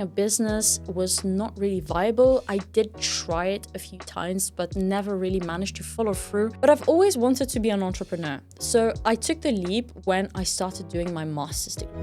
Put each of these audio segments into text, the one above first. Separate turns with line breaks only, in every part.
A business was not really viable. I did try it a few times, but never really managed to follow through. But I've always wanted to be an entrepreneur. So I took the leap when I started doing my master's degree.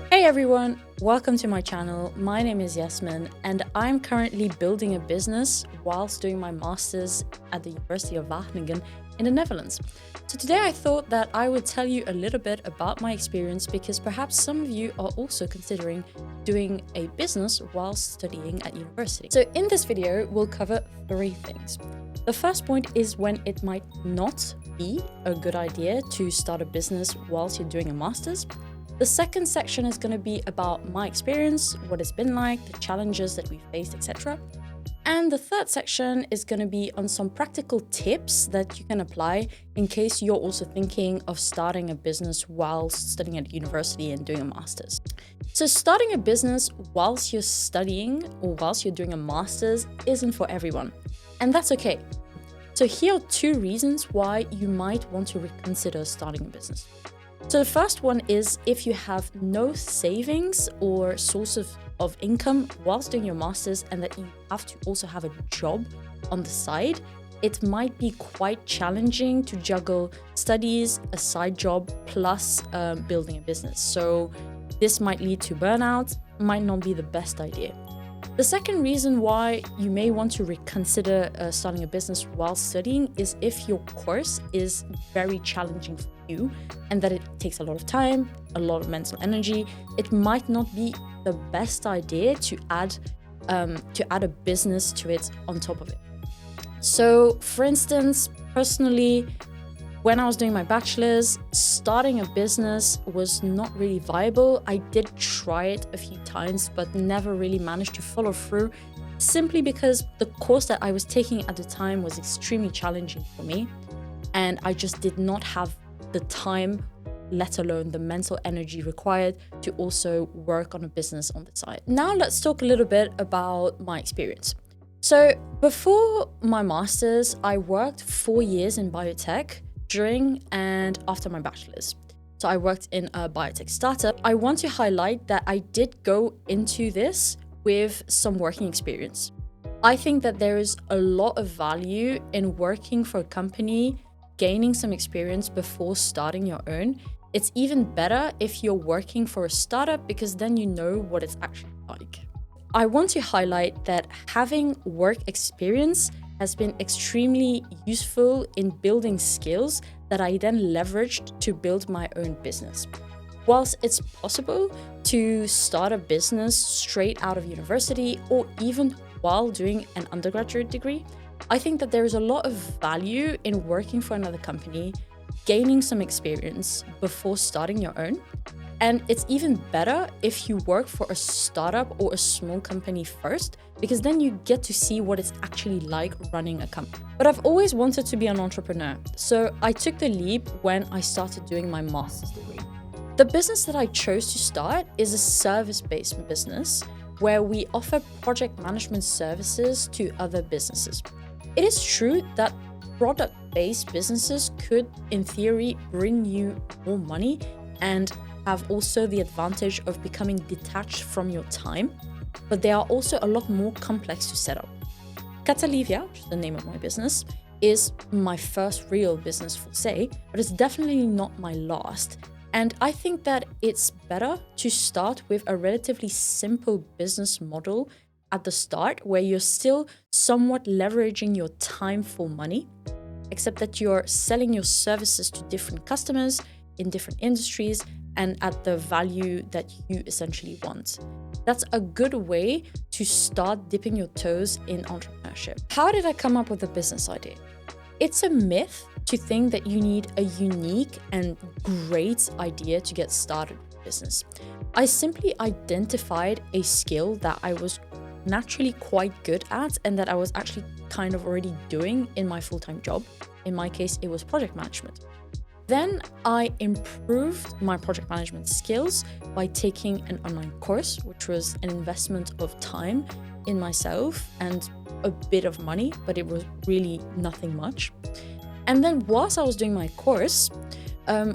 Hey everyone, welcome to my channel. My name is Yasmin and I'm currently building a business whilst doing my master's at the University of Wageningen in the Netherlands. So today I thought that I would tell you a little bit about my experience because perhaps some of you are also considering doing a business whilst studying at university. So in this video, we'll cover 3 things. The first point is when it might not be a good idea to start a business whilst you're doing a master's. The second section is going to be about my experience, what it's been like, the challenges that we faced, etc. And the third section is going to be on some practical tips that you can apply in case you're also thinking of starting a business whilst studying at university and doing a master's. So starting a business whilst you're studying or whilst you're doing a master's isn't for everyone, and that's okay. So here are 2 reasons why you might want to reconsider starting a business. So the first one is if you have no savings or source of income whilst doing your master's and that you have to also have a job on the side, it might be quite challenging to juggle studies, a side job, plus building a business. So this might lead to burnout, might not be the best idea. The second reason why you may want to reconsider starting a business while studying is if your course is very challenging for you and that it takes a lot of time, a lot of mental energy. It might not be the best idea to add a business to it on top of it. So for instance, personally, when I was doing my bachelor's, starting a business was not really viable. I did try it a few times, but never really managed to follow through, simply because the course that I was taking at the time was extremely challenging for me. And I just did not have the time, let alone the mental energy required to also work on a business on the side. Now let's talk a little bit about my experience. So before my master's, I worked 4 years in biotech during and after my bachelor's. So I worked in a biotech startup. I want to highlight that I did go into this with some working experience. I think that there is a lot of value in working for a company, gaining some experience before starting your own. It's even better if you're working for a startup because then you know what it's actually like. I want to highlight that having work experience has been extremely useful in building skills that I then leveraged to build my own business. Whilst it's possible to start a business straight out of university or even while doing an undergraduate degree, I think that there is a lot of value in working for another company, gaining some experience before starting your own. And it's even better if you work for a startup or a small company first, because then you get to see what it's actually like running a company. But I've always wanted to be an entrepreneur, so I took the leap when I started doing my master's degree. The business that I chose to start is a service-based business where we offer project management services to other businesses. It is true that product-based businesses could, in theory, bring you more money and have also the advantage of becoming detached from your time, but they are also a lot more complex to set up. Catalyvia, which is the name of my business, is my first real business for say, but it's definitely not my last. And I think that it's better to start with a relatively simple business model at the start where you're still somewhat leveraging your time for money, except that you're selling your services to different customers in different industries and at the value that you essentially want. That's a good way to start dipping your toes in entrepreneurship. How did I come up with a business idea? It's a myth to think that you need a unique and great idea to get started with business. I simply identified a skill that I was naturally quite good at and that I was actually kind of already doing in my full-time job. In my case, it was project management. Then I improved my project management skills by taking an online course, which was an investment of time in myself and a bit of money, but it was really nothing much. And then whilst I was doing my course,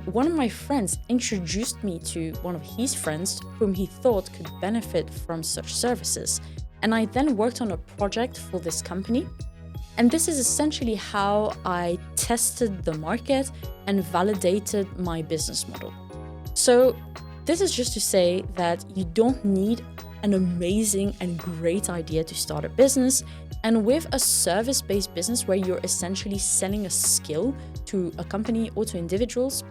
one of my friends introduced me to one of his friends whom he thought could benefit from such services. And I then worked on a project for this company. And this is essentially how I tested the market and validated my business model. So this is just to say that you don't need an amazing and great idea to start a business. And with a service-based business where you're essentially selling a skill to a company or to individuals,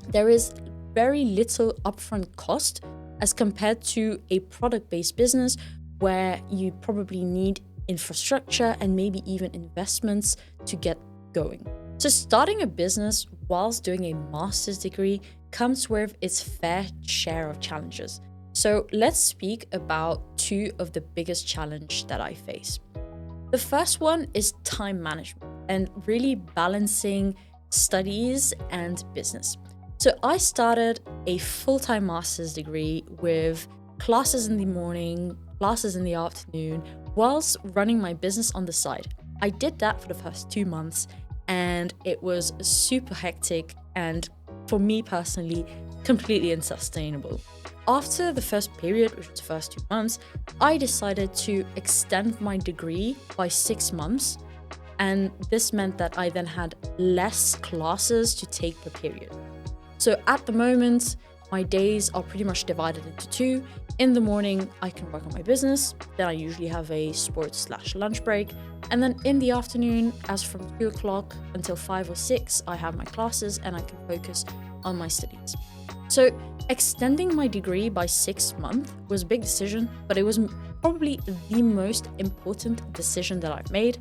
there is very little upfront cost as compared to a product-based business where you probably need infrastructure and maybe even investments to get going. So starting a business whilst doing a master's degree comes with its fair share of challenges. So let's speak about two of the biggest challenges that I face. The first one is time management and really balancing studies and business. So I started a full-time master's degree with classes in the morning, classes in the afternoon, whilst running my business on the side. I did that for the first 2 months and it was super hectic and, for me personally, completely unsustainable. After the first period, which was the first 2 months, I decided to extend my degree by 6 months. And this meant that I then had less classes to take per period. So at the moment, my days are pretty much divided into two. In the morning, I can work on my business. Then I usually have a sports/lunch break. And then in the afternoon, as from 2 o'clock until 5 or 6, I have my classes and I can focus on my studies. So extending my degree by 6 months was a big decision, but it was probably the most important decision that I've made.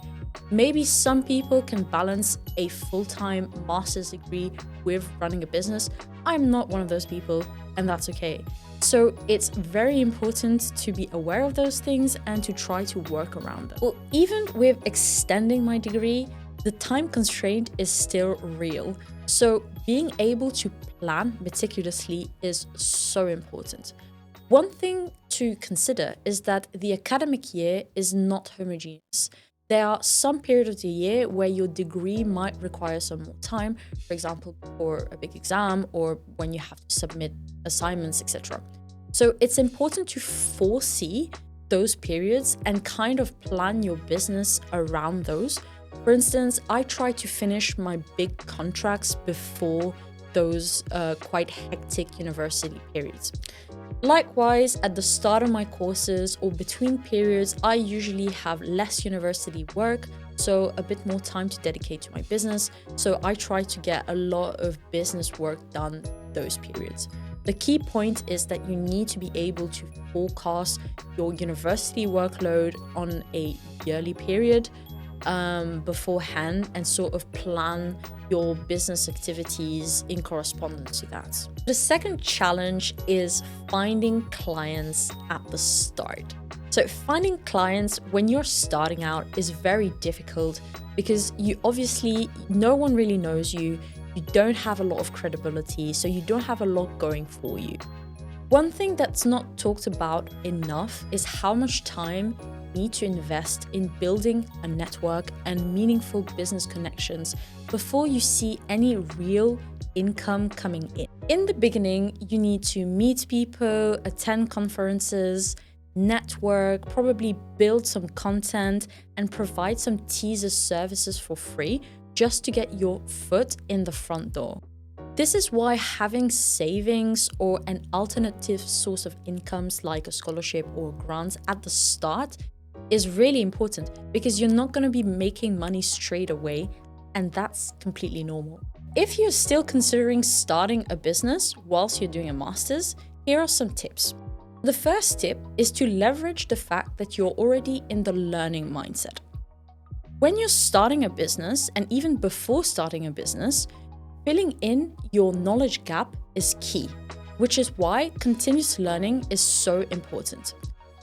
Maybe some people can balance a full-time master's degree with running a business. I'm not one of those people, and that's okay. So it's very important to be aware of those things and to try to work around them. Well, even with extending my degree, the time constraint is still real. So being able to plan meticulously is so important. One thing to consider is that the academic year is not homogeneous. There are some periods of the year where your degree might require some more time, for example, for a big exam or when you have to submit assignments, etc. So it's important to foresee those periods and kind of plan your business around those. For instance, I try to finish my big contracts before those quite hectic university periods. Likewise, at the start of my courses or between periods, I usually have less university work, so a bit more time to dedicate to my business. So I try to get a lot of business work done those periods. The key point is that you need to be able to forecast your university workload on a yearly period beforehand and sort of plan your business activities in correspondence to that. The second challenge is finding clients at the start. So finding clients when you're starting out is very difficult because no one really knows you. You don't have a lot of credibility, so you don't have a lot going for you. One thing that's not talked about enough is how much time you need to invest in building a network and meaningful business connections before you see any real income coming in. In the beginning, you need to meet people, attend conferences, network, probably build some content and provide some teaser services for free just to get your foot in the front door. This is why having savings or an alternative source of incomes like a scholarship or grants at the start is really important because you're not going to be making money straight away, and that's completely normal. If you're still considering starting a business whilst you're doing a master's, here are some tips. The first tip is to leverage the fact that you're already in the learning mindset. When you're starting a business, and even before starting a business, filling in your knowledge gap is key, which is why continuous learning is so important.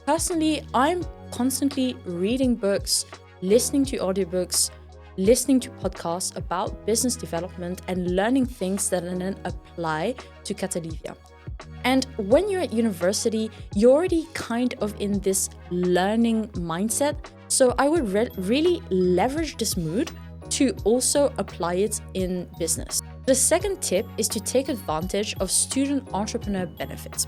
Personally, I'm constantly reading books, listening to audiobooks, listening to podcasts about business development and learning things that I then apply to Catalyvia. And when you're at university, you're already kind of in this learning mindset. So I would really leverage this mood to also apply it in business. The second tip is to take advantage of student entrepreneur benefits.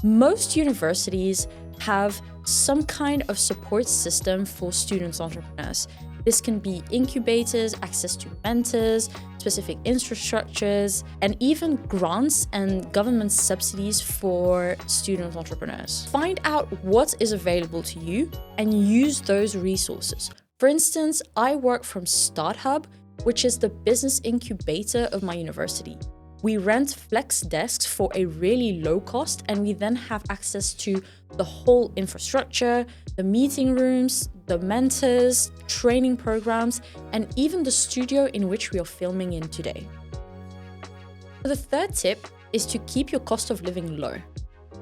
Most universities have some kind of support system for students entrepreneurs. This can be incubators, access to mentors, specific infrastructures, and even grants and government subsidies for student entrepreneurs. Find out what is available to you and use those resources. For instance, I work from StartHub, which is the business incubator of my university. We rent flex desks for a really low cost, and we then have access to the whole infrastructure, the meeting rooms, the mentors, training programs, and even the studio in which we are filming in today. The third tip is to keep your cost of living low.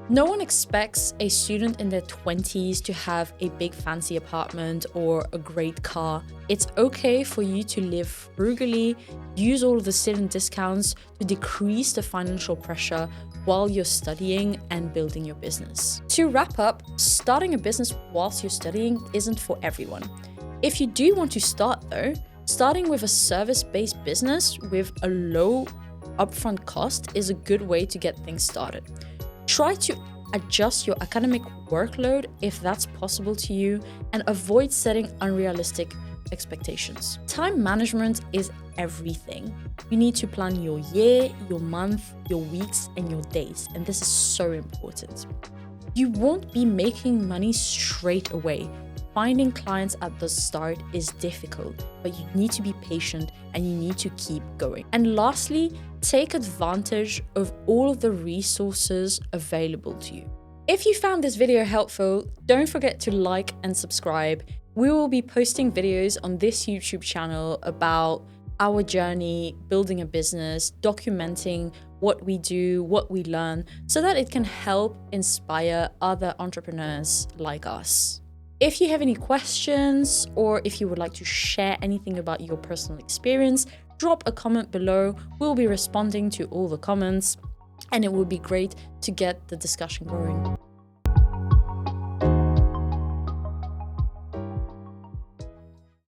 No one expects a student in their 20s to have a big fancy apartment or a great car. It's okay for you to live frugally, use all of the student discounts to decrease the financial pressure while you're studying and building your business. To wrap up, starting a business whilst you're studying isn't for everyone. If you do want to start though, starting with a service-based business with a low upfront cost is a good way to get things started. Try to adjust your academic workload if that's possible to you, and avoid setting unrealistic expectations. Time management is everything. You need to plan your year, your month, your weeks, and your days, and this is so important. You won't be making money straight away. Finding clients at the start is difficult, but you need to be patient and you need to keep going. And lastly, take advantage of all of the resources available to you. If you found this video helpful, don't forget to like and subscribe. We will be posting videos on this YouTube channel about our journey building a business, documenting what we do, what we learn, so that it can help inspire other entrepreneurs like us. If you have any questions, or if you would like to share anything about your personal experience, drop a comment below. We'll be responding to all the comments, and it would be great to get the discussion going.